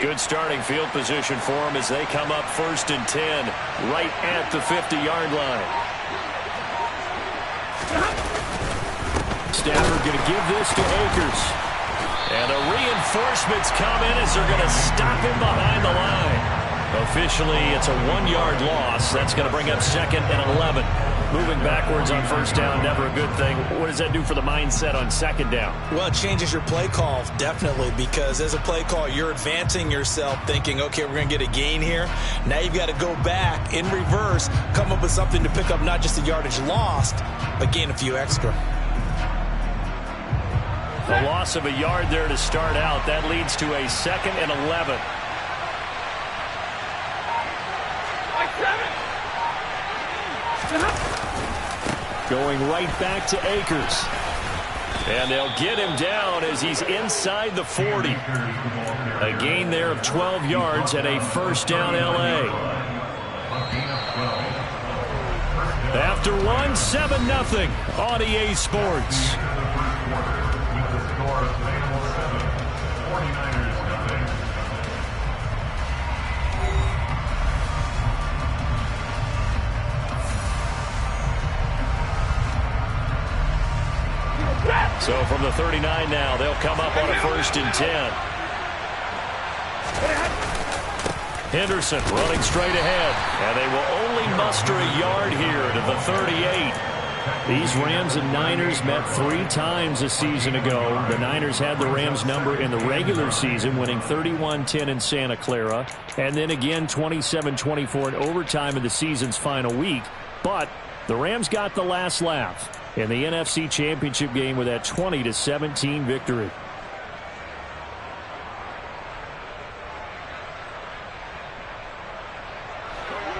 Good starting field position for them as they come up 1st and 10 right at the 50-yard line. Stafford going to give this to Akers. And the reinforcements come in as they're going to stop him behind the line. Officially, it's a 1-yard loss. That's going to bring up 2nd and 11. Moving backwards on 1st down, never a good thing. What does that do for the mindset on 2nd down? Well, it changes your play call, definitely, because as a play call, you're advancing yourself thinking, okay, we're going to get a gain here. Now you've got to go back in reverse, come up with something to pick up not just the yardage lost, but gain a few extra. A loss of a yard there to start out. That leads to a 2nd and 11. Going right back to Akers. And they'll get him down as he's inside the 40. A gain there of 12 yards and a 1st down L.A. After 7-0 on EA Sports. So from the 39 now, they'll come up on a 1st and 10. Henderson running straight ahead. And they will only muster a yard here to the 38. These Rams and Niners met 3 times a season ago. The Niners had the Rams number in the regular season, winning 31-10 in Santa Clara. And then again 27-24 in overtime in the season's final week. But the Rams got the last laugh in the NFC Championship game with that 20-17 victory.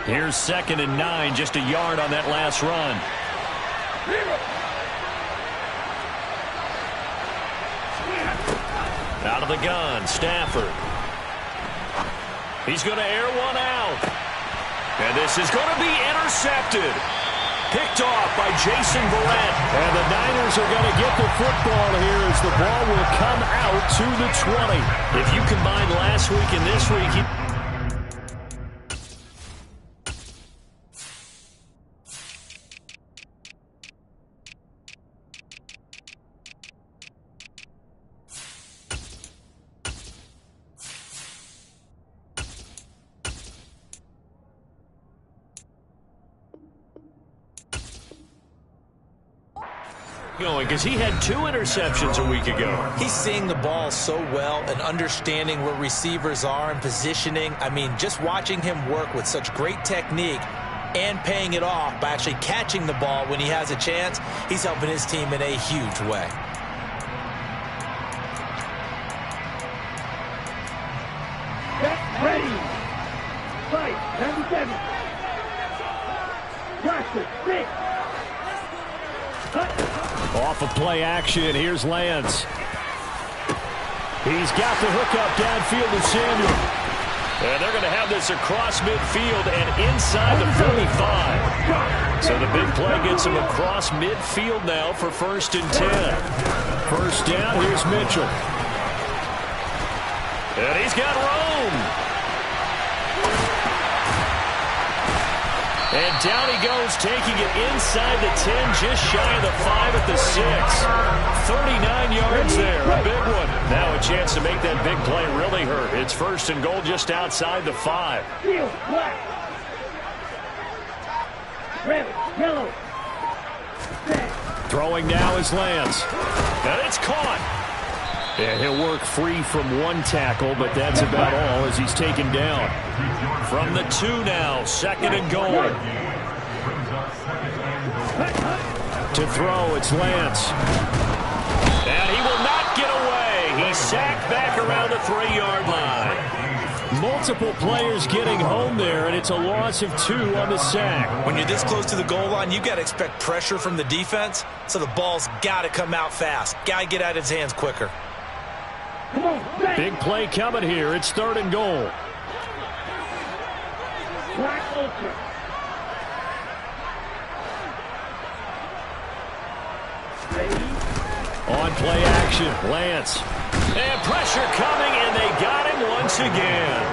Here's 2nd and 9, just a yard on that last run. Out of the gun, Stafford. He's going to air one out. And this is going to be intercepted. Picked off by Jason Verrett. And the Niners are going to get the football here as the ball will come out to the 20. If you combine last week and this week, going because he had 2 interceptions a week ago. He's seeing the ball so well and understanding where receivers are and positioning. I mean, just watching him work with such great technique and paying it off by actually catching the ball when he has a chance, he's helping his team in a huge way. Get ready. Fight. 97. Practice. 6. Off of play action, here's Lance. He's got the hookup downfield to Samuel. And they're going to have this across midfield and inside the 45. So the big play gets him across midfield now for 1st and 10. 1st down, here's Mitchell. And he's got Rome. And down he goes, taking it inside the 10, just shy of the 5 at the 6. 39 yards there, a big one. Now a chance to make that big play really hurt. It's 1st and goal just outside the 5. Yellow. Throwing now is Lance. And it's caught. And he'll work free from 1 tackle, but that's about all as he's taken down. From the 2 now, 2nd and goal. To throw, it's Lance. And he will not get away. He's sacked back around the 3-yard line. Multiple players getting home there, and it's a loss of 2 on the sack. When you're this close to the goal line, you got to expect pressure from the defense, so the ball's got to come out fast. Got to get out of his hands quicker. Big play coming here. It's 3rd and goal. On play action, Lance. And pressure coming, and they got him once again.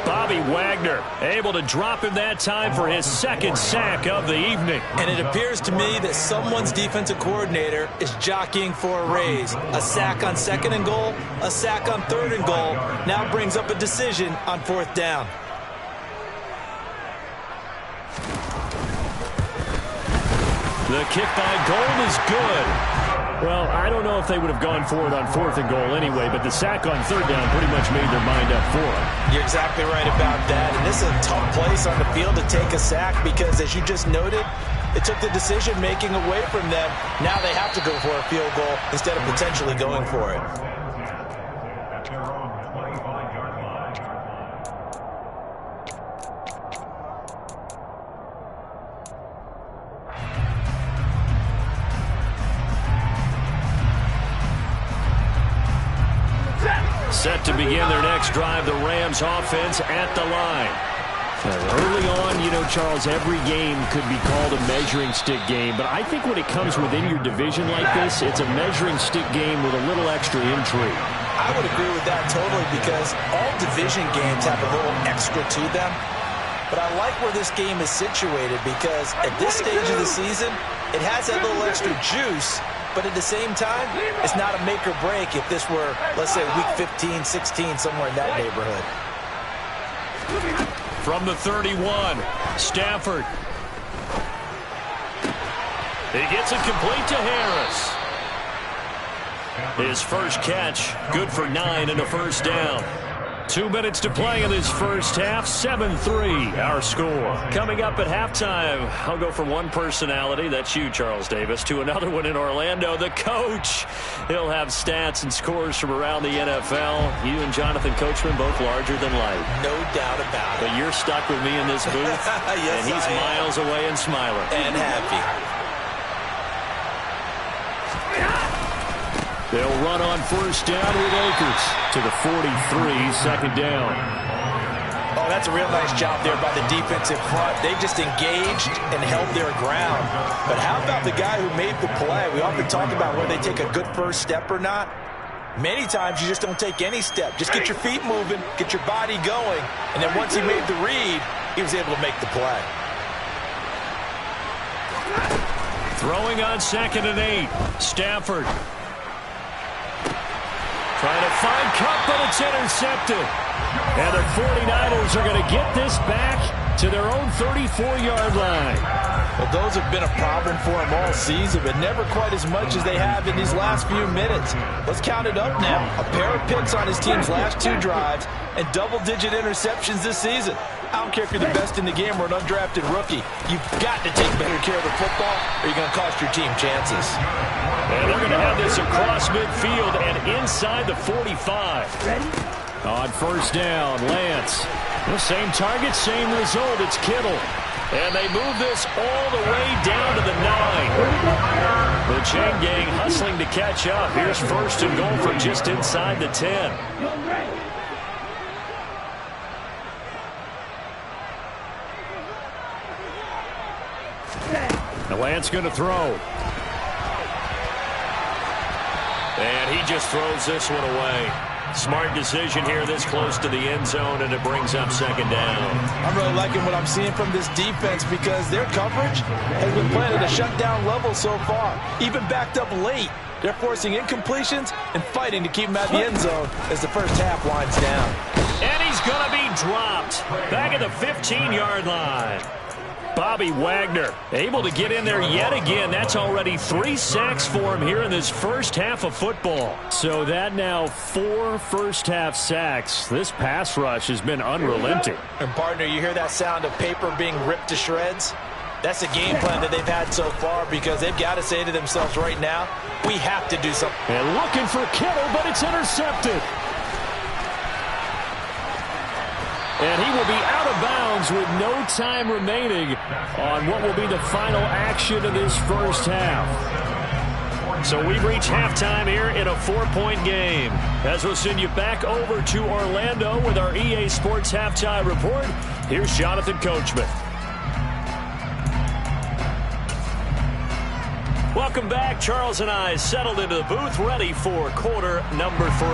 Bobby Wagner able to drop him that time for his second sack of the evening. And it appears to me that someone's defensive coordinator is jockeying for a raise. A sack on 2nd and goal, a sack on 3rd and goal. Now brings up a decision on 4th down. The kick by Gold is good. Well, I don't know if they would have gone for it on 4th and goal anyway, but the sack on 3rd down pretty much made their mind up for it. You're exactly right about that. And this is a tough place on the field to take a sack because, as you just noted, it took the decision-making away from them. Now they have to go for a field goal instead of potentially going for it. Set to begin their next drive, the Rams offense at the line. Early on, you know, Charles, every game could be called a measuring stick game, but I think when it comes within your division like this, it's a measuring stick game with a little extra intrigue. I would agree with that totally because all division games have a little extra to them. But I like where this game is situated because at this stage of the season, it has that little extra juice. But at the same time, it's not a make or break if this were, let's say, week 15, 16, somewhere in that neighborhood. From the 31, Stafford. He gets it complete to Harris. His first catch, good for 9 and a first down. 2 minutes to play in this first half, 7-3 our score. Coming up at halftime, I'll go from one personality, that's you, Charles Davis, to another one in Orlando, the coach. He'll have stats and scores from around the NFL. You and Jonathan Coachman both larger than life. No doubt about it. But you're stuck with me in this booth, yes, and he's miles away and smiling. And happy. They'll run on first down with Akers to the 43, second down. Oh, that's a real nice job there by the defensive front. They just engaged and held their ground. But how about the guy who made the play? We often talk about whether they take a good first step or not. Many times you just don't take any step. Just get your feet moving, get your body going, and then once he made the read, he was able to make the play. Throwing on 2nd and 8, Stafford. Trying to find Kupp, but it's intercepted. And the 49ers are going to get this back to their own 34-yard line. Well, those have been a problem for them all season, but never quite as much as they have in these last few minutes. Let's count it up now. A pair of picks on his team's last 2 drives and double-digit interceptions this season. I don't care if you're the best in the game or an undrafted rookie. You've got to take better care of the football or you're going to cost your team chances. And they're going to have this across midfield and inside the 45. On first down, Lance. The same target, same result. It's Kittle. And they move this all the way down to the 9. The chain gang hustling to catch up. Here's first and goal from just inside the 10. Now Lance going to throw. And he just throws this one away. Smart decision here this close to the end zone, and it brings up second down. I'm really liking what I'm seeing from this defense because their coverage has been playing at a shutdown level so far. Even backed up late, they're forcing incompletions and fighting to keep them at the end zone as the first half winds down. And he's going to be dropped back at the 15-yard line. Bobby Wagner able to get in there yet again. That's already 3 sacks for him here in this first half of football. So that now 4 first-half sacks. This pass rush has been unrelenting. And, partner, you hear that sound of paper being ripped to shreds? That's a game plan that they've had so far because they've got to say to themselves right now, we have to do something. And looking for Kittle, but it's intercepted. And he will be out of bounds with no time remaining on what will be the final action of this first half. So we've reached halftime here in a 4-point game. As we'll send you back over to Orlando with our EA Sports Halftime Report, here's Jonathan Coachman. Welcome back. Charles and I settled into the booth, ready for quarter number 3.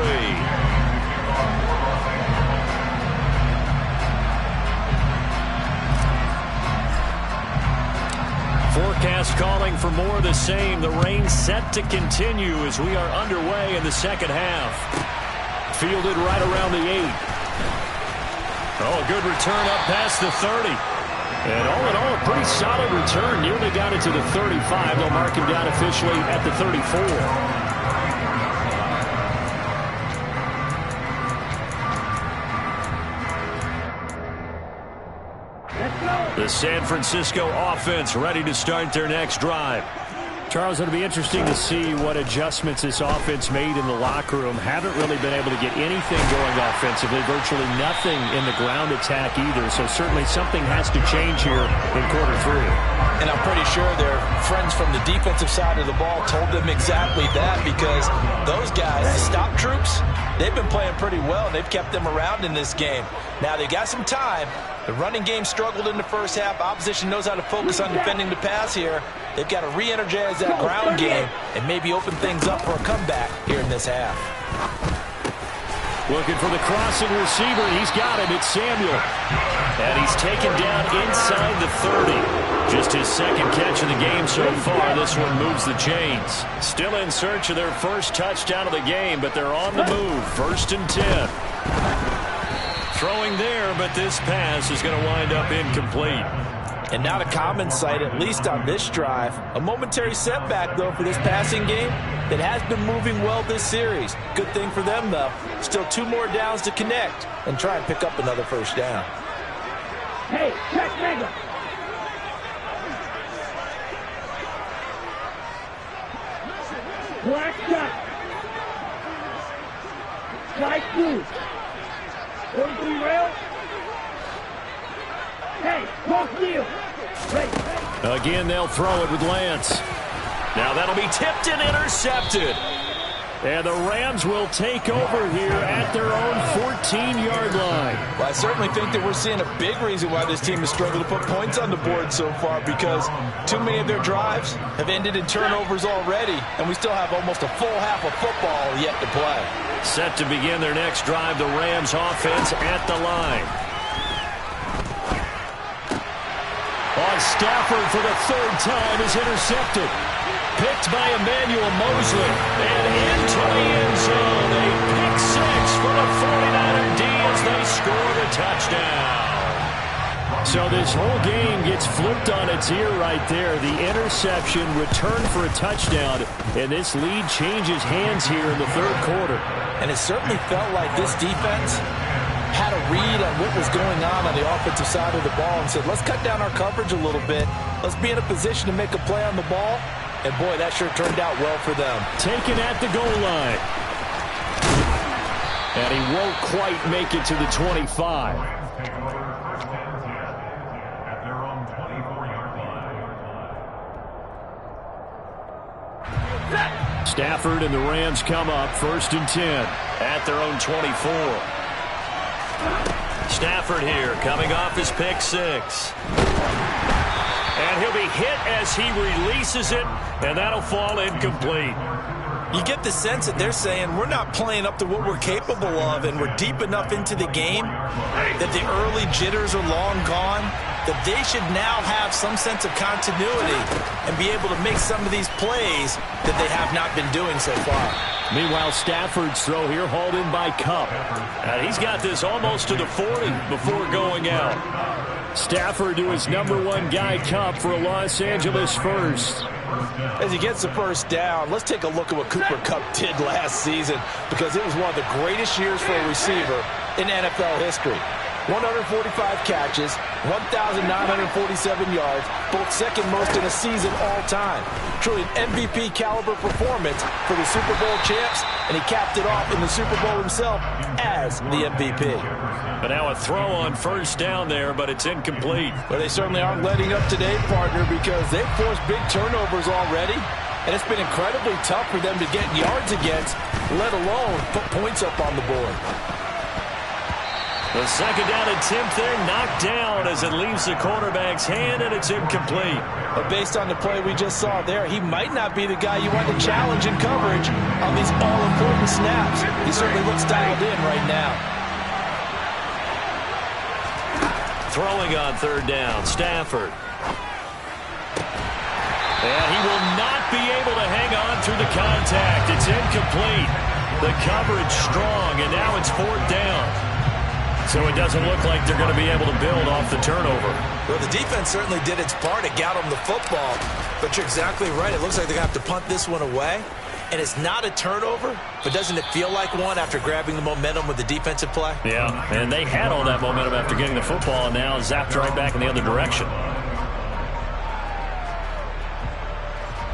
Forecast calling for more of the same. The rain set to continue as we are underway in the second half. Fielded right around the 8. Oh, a good return up past the 30. And all in all, a pretty solid return. Nearly got it to the 35. They'll mark him down officially at the 34. The San Francisco offense ready to start their next drive. Charles, it'll be interesting to see what adjustments this offense made in the locker room. Haven't really been able to get anything going offensively, virtually nothing in the ground attack either. So certainly something has to change here in quarter 3. And I'm pretty sure their friends from the defensive side of the ball told them exactly that, because those guys, the stop troops, they've been playing pretty well, and they've kept them around in this game. Now, they got some time. The running game struggled in the first half. Opposition knows how to focus on defending the pass here. They've got to re-energize that ground game and maybe open things up for a comeback here in this half. Looking for the crossing receiver, and he's got him. It's Samuel. And he's taken down inside the 30. Just his second catch of the game so far. This one moves the chains. Still in search of their first touchdown of the game, but they're on the move. 1st and 10. Throwing there, but this pass is going to wind up incomplete. And not a common sight, at least on this drive. A momentary setback, though, for this passing game that has been moving well this series. Good thing for them, though. Still 2 more downs to connect and try and pick up another first down. Hey, check mega. Black shot. Light blue. 43 rail. Hey, post deal. Again, they'll throw it with Lance. Now that'll be tipped and intercepted. And the Rams will take over here at their own 14-yard line. Well, I certainly think that we're seeing a big reason why this team has struggled to put points on the board so far, because too many of their drives have ended in turnovers already, and we still have almost a full half of football yet to play. Set to begin their next drive, the Rams offense at the line. On Stafford for the 3rd time is intercepted. Picked by Emmanuel Mosley. And into the end zone. A pick 6 for the 49er D as they score the touchdown. So this whole game gets flipped on its ear right there. The interception, return for a touchdown. And this lead changes hands here in the 3rd quarter. And it certainly felt like this defense had a read on what was going on the offensive side of the ball and said, let's cut down our coverage a little bit. Let's be in a position to make a play on the ball. And, boy, that sure turned out well for them. Taken at the goal line. And he won't quite make it to the 25. Stafford and the Rams come up 1st and 10 at their own 24. Stafford here coming off his pick 6. And he'll be hit as he releases it, and that'll fall incomplete. You get the sense that they're saying we're not playing up to what we're capable of, and we're deep enough into the game that the early jitters are long gone, that they should now have some sense of continuity and be able to make some of these plays that they have not been doing so far. Meanwhile, Stafford's throw here hauled in by Kupp. And he's got this almost to the 40 before going out. Stafford to his #1 guy, Kupp, for a Los Angeles first. As he gets the first down, let's take a look at what Cooper Kupp did last season, because it was one of the greatest years for a receiver in NFL history. 145 catches, 1,947 yards, both second most in a season all time. Truly an MVP caliber performance for the Super Bowl champs, and he capped it off in the Super Bowl himself as the MVP. But now a throw on first down there, but it's incomplete. But they certainly aren't letting up today, partner, because they've forced big turnovers already, and it's been incredibly tough for them to get yards against, let alone put points up on the board. The second down attempt there knocked down as it leaves the quarterback's hand, and it's incomplete. But based on the play we just saw there, he might not be the guy you want to challenge in coverage on these all-important snaps. He certainly looks dialed in right now. Throwing on third down, Stafford. And he will not be able to hang on through the contact. It's incomplete. The coverage strong, and now it's fourth down. So it doesn't look like they're going to be able to build off the turnover. Well, the defense certainly did its part. It got them the football. But you're exactly right. It looks like they're going to have to punt this one away. And it's not a turnover, but doesn't it feel like one after grabbing the momentum with the defensive play? Yeah, and they had all that momentum after getting the football, and now zapped right back in the other direction.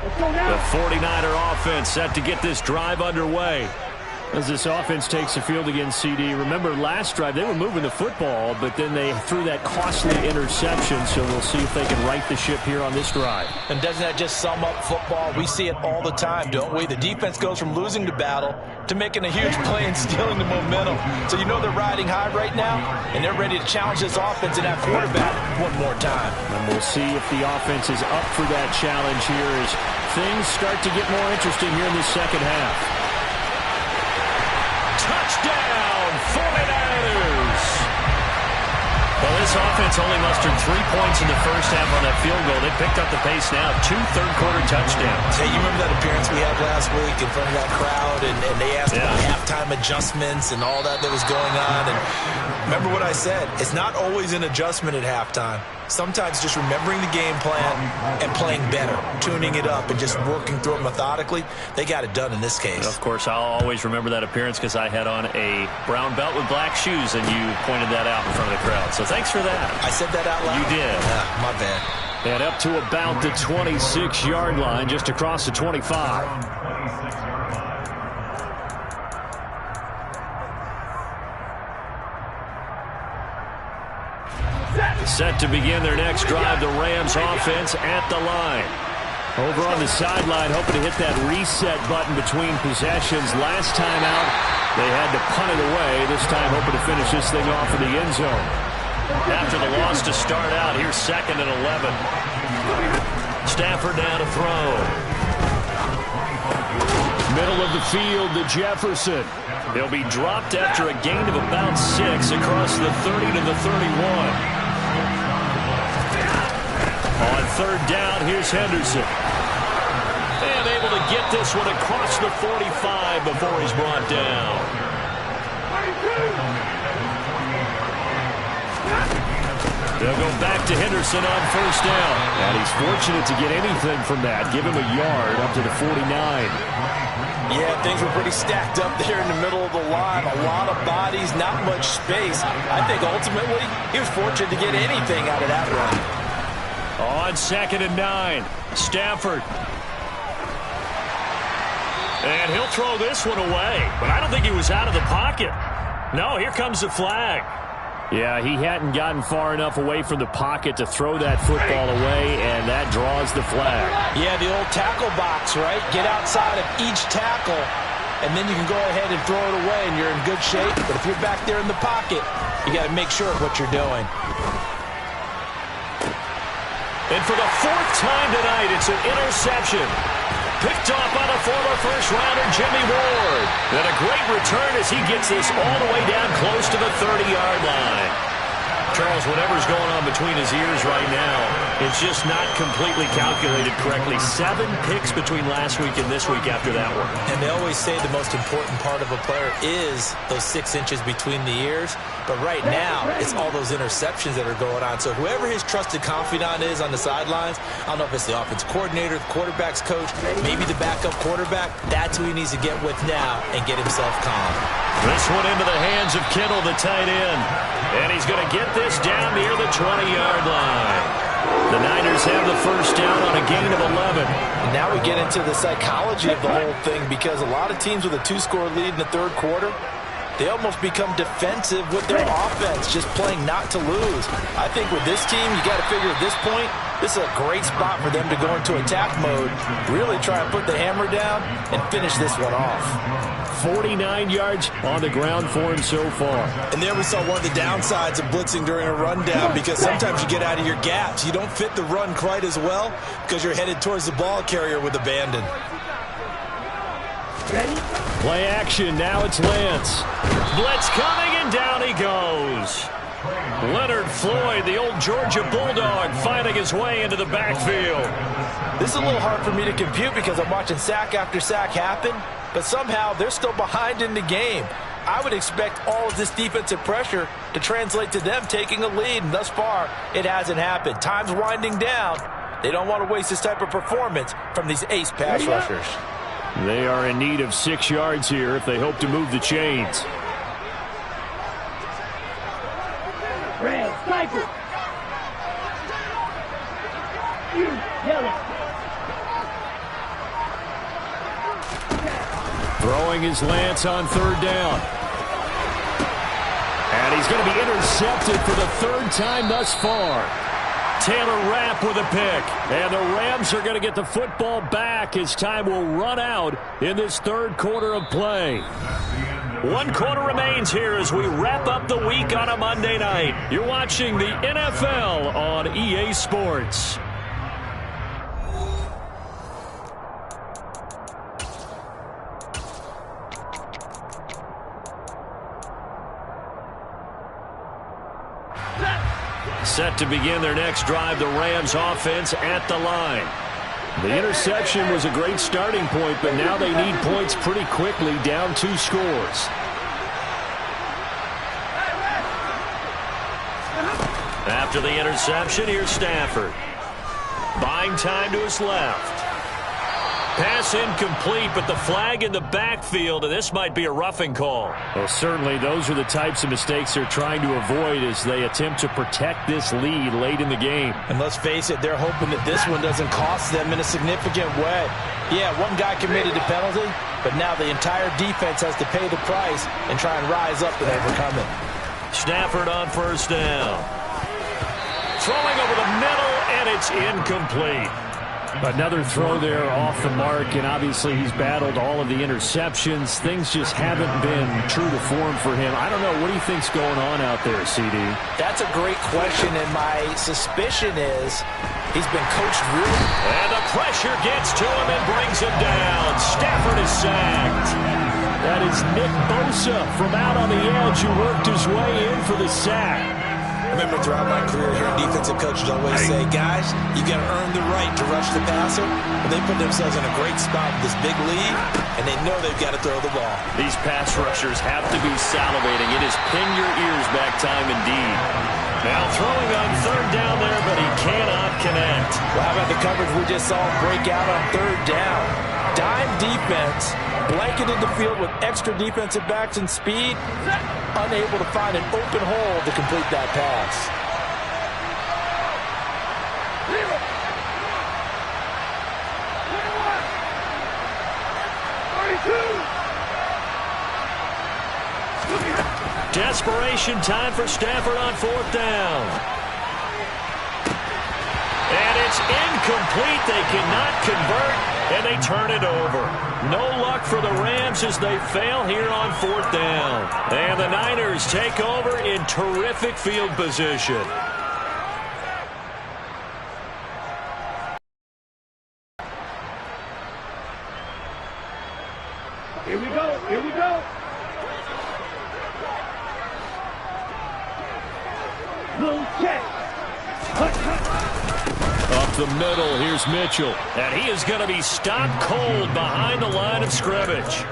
The 49er offense set to get this drive underway. As this offense takes the field against CD, remember last drive they were moving the football, but then they threw that costly interception, so we'll see if they can right the ship here on this drive. And doesn't that just sum up football? We see it all the time, don't we? The defense goes from losing the battle to making a huge play and stealing the momentum. So you know they're riding high right now, and they're ready to challenge this offense and that quarterback one more time. And we'll see if the offense is up for that challenge here as things start to get more interesting here in the second half. Touchdown, 49ers! Well, this offense only mustered 3 points in the first half on that field goal. They picked up the pace now. 2 third-quarter touchdowns. Hey, you remember that appearance we had last week in front of that crowd, and they asked about halftime adjustments and all that was going on. And remember what I said. It's not always an adjustment at halftime. Sometimes just remembering the game plan and playing better, tuning it up and just working through it methodically. They got it done in this case. Of course, I'll always remember that appearance because I had on a brown belt with black shoes, and you pointed that out in front of the crowd. So thanks for that. I said that out loud? You did. My bad. And up to about the 26-yard line, just across the 25. Set to begin their next drive, the Rams offense at the line. Over on the sideline, hoping to hit that reset button between possessions. Last time out, they had to punt it away. This time hoping to finish this thing off in the end zone. After the loss to start out, here's 2nd and 11. Stafford now to throw. Middle of the field to Jefferson. He'll be dropped after a gain of about 6 across the 30 to the 31. On third down, here's Henderson. And able to get this one across the 45 before he's brought down. They'll go back to Henderson on first down. And he's fortunate to get anything from that. Give him a yard up to the 49. Yeah, things were pretty stacked up there in the middle of the line. A lot of bodies, not much space. I think ultimately he was fortunate to get anything out of that run. On 2nd and 9, Stafford. And he'll throw this one away. But I don't think he was out of the pocket. No, here comes the flag. Yeah, he hadn't gotten far enough away from the pocket to throw that football away, and that draws the flag. Yeah, the old tackle box, right? Get outside of each tackle, and then you can go ahead and throw it away, and you're in good shape. But if you're back there in the pocket, you got to make sure of what you're doing. And for the 4th time tonight, it's an interception. Picked off by the former first-rounder Jimmy Ward. And a great return as he gets this all the way down close to the 30-yard line. Charles, whatever's going on between his ears right now, it's just not completely calculated correctly. 7 picks between last week and this week after that one. And they always say the most important part of a player is those 6 inches between the ears. But right now, it's all those interceptions that are going on. So whoever his trusted confidant is on the sidelines, I don't know if it's the offense coordinator, the quarterback's coach, maybe the backup quarterback, that's who he needs to get with now and get himself calm. This one into the hands of Kittle, the tight end. And he's going to get this down near the 20-yard line. The Niners have the first down on a gain of 11. And now we get into the psychology of the whole thing, because a lot of teams with a 2-score lead in the third quarter, they almost become defensive with their offense, just playing not to lose. I think with this team, you got to figure at this point, this is a great spot for them to go into attack mode, really try and put the hammer down and finish this one off. 49 yards on the ground for him so far. And there we saw one of the downsides of blitzing during a rundown, because sometimes you get out of your gaps. You don't fit the run quite as well because you're headed towards the ball carrier with abandon. Play action, now it's Lance. Blitz coming, and down he goes. Leonard Floyd, the old Georgia Bulldog, finding his way into the backfield. This is a little hard for me to compute because I'm watching sack after sack happen, but somehow they're still behind in the game. I would expect all of this defensive pressure to translate to them taking a lead, and thus far, it hasn't happened. Time's winding down. They don't want to waste this type of performance from these ace pass rushers. They are in need of 6 yards here if they hope to move the chains. Red, sniper. You, yellow. Throwing his Lance on third down. And he's going to be intercepted for the third time thus far. Taylor Rapp with a pick. And the Rams are going to get the football back as time will run out in this third quarter of play. 1 quarter remains here as we wrap up the week on a Monday night. You're watching the NFL on EA Sports. Set to begin their next drive, the Rams offense at the line. The interception was a great starting point, but now they need points pretty quickly, down 2 scores. After the interception, here's Stafford. Buying time to his left. Pass incomplete, but the flag in the backfield, and this might be a roughing call. Well, certainly those are the types of mistakes they're trying to avoid as they attempt to protect this lead late in the game. And let's face it, they're hoping that this one doesn't cost them in a significant way. Yeah, one guy committed a penalty, but now the entire defense has to pay the price and try and rise up and overcome it. Stafford on first down. Throwing over the middle, and it's incomplete. Another throw there off the mark, and obviously he's battled all of the interceptions. Things just haven't been true to form for him. I don't know. What do you think's going on out there, CD? That's a great question, and my suspicion is he's been coached really. And the pressure gets to him and brings him down. Stafford is sacked. That is Nick Bosa from out on the edge who worked his way in for the sack. I remember throughout my career here, defensive coaches always say, guys, you got to earn the right to rush the passer. And they put themselves in a great spot with this big lead, and they know they've got to throw the ball. These pass rushers have to be salivating. It is pin your ears back time indeed. Now throwing on third down there, but he cannot connect. Well, how about the coverage we just saw break out on third down? Dime defense, blanketed the field with extra defensive backs and speed, unable to find an open hole to complete that pass. Desperation time for Stafford on fourth down. And it's incomplete. They cannot convert, and they turn it over. No luck for the Rams as they fail here on fourth down. And the Niners take over in terrific field position. Here we go. Here we go. Little check. Hut, hut. Up the middle, here's Mitchell. And he is going to be stopped cold behind the line of scrimmage.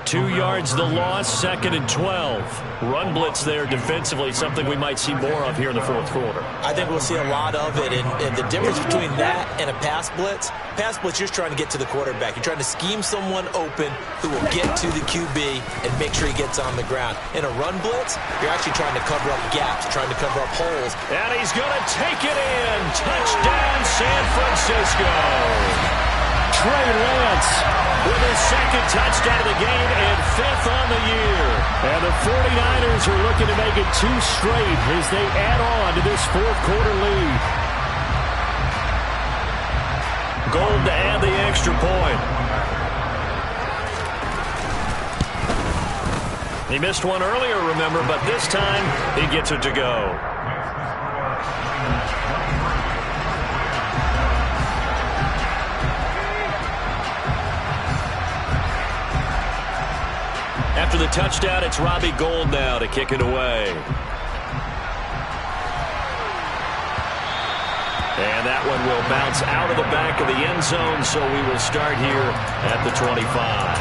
2 yards the loss, 2nd and 12. Run blitz there defensively, something we might see more of here in the fourth quarter. I think we'll see a lot of it, and the difference between that and a pass blitz, you're just trying to get to the quarterback. You're trying to scheme someone open who will get to the QB and make sure he gets on the ground. In a run blitz, you're actually trying to cover up gaps, trying to cover up holes. And he's going to take it in. Touchdown, San Francisco. Trey Lance with his second touchdown of the game and 5th on the year. And the 49ers are looking to make it 2 straight as they add on to this fourth-quarter lead. Gold to add the extra point. He missed one earlier, remember, but this time he gets it to go. After the touchdown, it's Robbie Gould now to kick it away. And that one will bounce out of the back of the end zone, so we will start here at the 25.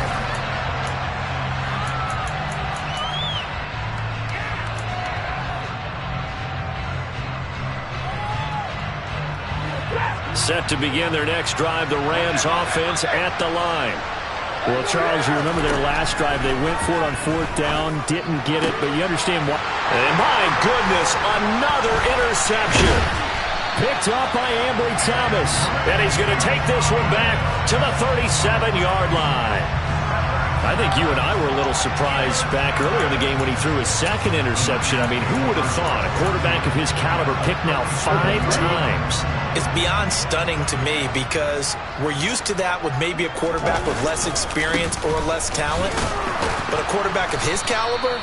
Set to begin their next drive, the Rams offense at the line. Well, Charles, you remember their last drive. They went for it on 4th down, didn't get it, but you understand why. And my goodness, another interception. Picked up by Ambry Thomas. And he's going to take this one back to the 37-yard line. I think you and I were a little surprised back earlier in the game when he threw his second interception. I mean, who would have thought a quarterback of his caliber picked now 5 times? It's beyond stunning to me because we're used to that with maybe a quarterback with less experience or less talent. But a quarterback of his caliber,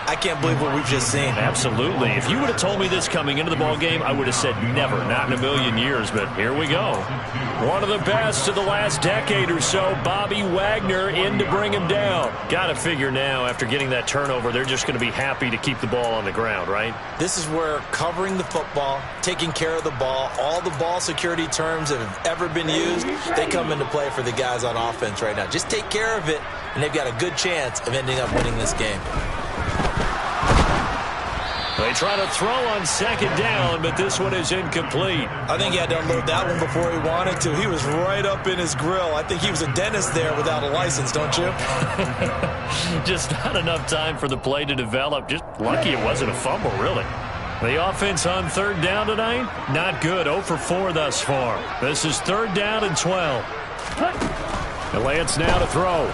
I can't believe what we've just seen. Absolutely. If you would have told me this coming into the ball game, I would have said never, not in a million years, but here we go. One of the best of the last decade or so, Bobby Wagner in to bring him down. Got to figure now, after getting that turnover, they're just going to be happy to keep the ball on the ground, right? This is where covering the football, taking care of the ball, all the ball security terms that have ever been used, they come into play for the guys on offense right now. Just take care of it, and they've got a good chance of ending up winning this game. They try to throw on 2nd down, but this one is incomplete. I think he had to unload that one before he wanted to. He was right up in his grill. I think he was a dentist there without a license, don't you? Just not enough time for the play to develop. Just lucky it wasn't a fumble, really. The offense on 3rd down tonight, not good. 0 for 4 thus far. This is 3rd down and 12. And Lance now to throw.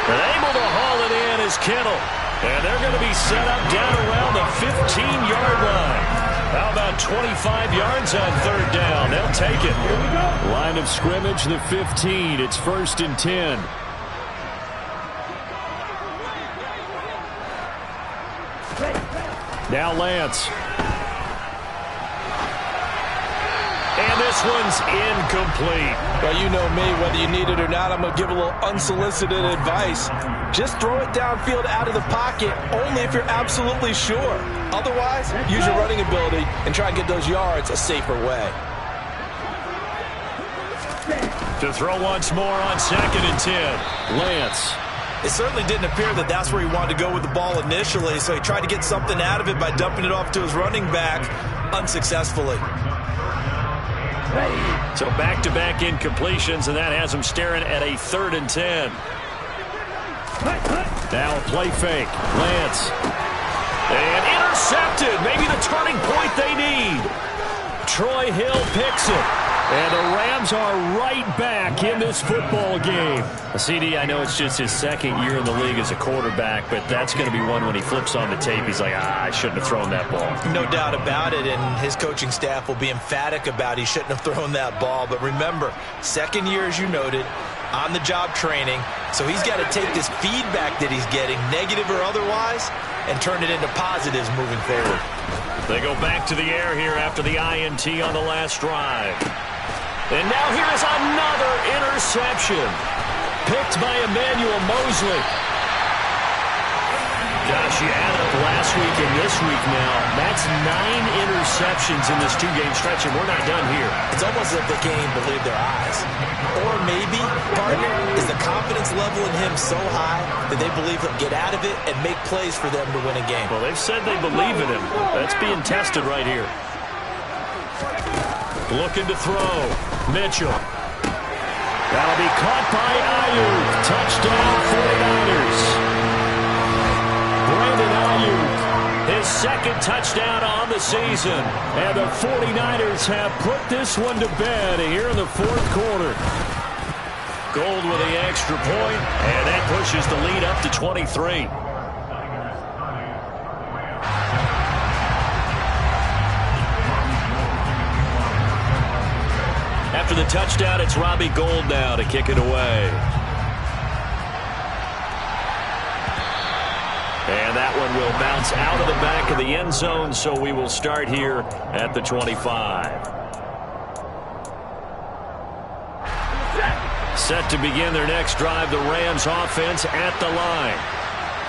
And able to haul it in is Kittle. And they're going to be set up down around the 15-yard line. How about 25 yards on 3rd down? They'll take it. Line of scrimmage, the 15. It's 1st and 10. Now Lance. And this one's incomplete. Well, you know me, whether you need it or not, I'm going to give a little unsolicited advice. Just throw it downfield out of the pocket, only if you're absolutely sure. Otherwise, use your running ability and try and get those yards a safer way. To throw once more on 2nd and 10. Lance. It certainly didn't appear that that's where he wanted to go with the ball initially, so he tried to get something out of it by dumping it off to his running back unsuccessfully. So back-to-back incompletions, and that has him staring at a 3rd and 10. Now a play fake. Lance. And intercepted. Maybe the turning point they need. Troy Hill picks it. And the Rams are right back in this football game. CD, I know it's just his 2nd year in the league as a quarterback, but that's going to be one when he flips on the tape. He's like, I shouldn't have thrown that ball. No doubt about it, and his coaching staff will be emphatic about he shouldn't have thrown that ball. But remember, 2nd year, as you noted, on-the-job training, so he's got to take this feedback that he's getting, negative or otherwise, and turn it into positives moving forward. They go back to the air here after the INT on the last drive. And now here is another interception. Picked by Emmanuel Mosley. Gosh, you add up last week and this week now. That's 9 interceptions in this 2-game stretch, and we're not done here. It's almost as if they can't even believe their eyes. Or maybe, partner, is the confidence level in him so high that they believe he'll get out of it and make plays for them to win a game. Well, they've said they believe in him. That's being tested right here. Looking to throw. Mitchell. That'll be caught by Ayuk. Touchdown 49ers. Brandon Ayuk, his second touchdown on the season. And the 49ers have put this one to bed here in the fourth quarter. Gould with the extra point, and that pushes the lead up to 23. After the touchdown, it's Robbie Gould now to kick it away. And that one will bounce out of the back of the end zone, so we will start here at the 25. Set to begin their next drive, the Rams offense at the line.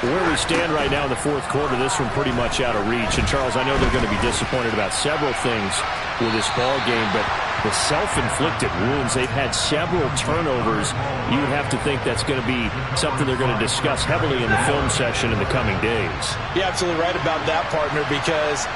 Where we stand right now in the fourth quarter, this one pretty much out of reach. And, Charles, I know they're going to be disappointed about several things with this ball game, but the self-inflicted wounds, they've had several turnovers. You would have to think that's going to be something they're going to discuss heavily in the film session in the coming days. You're absolutely right about that, partner, because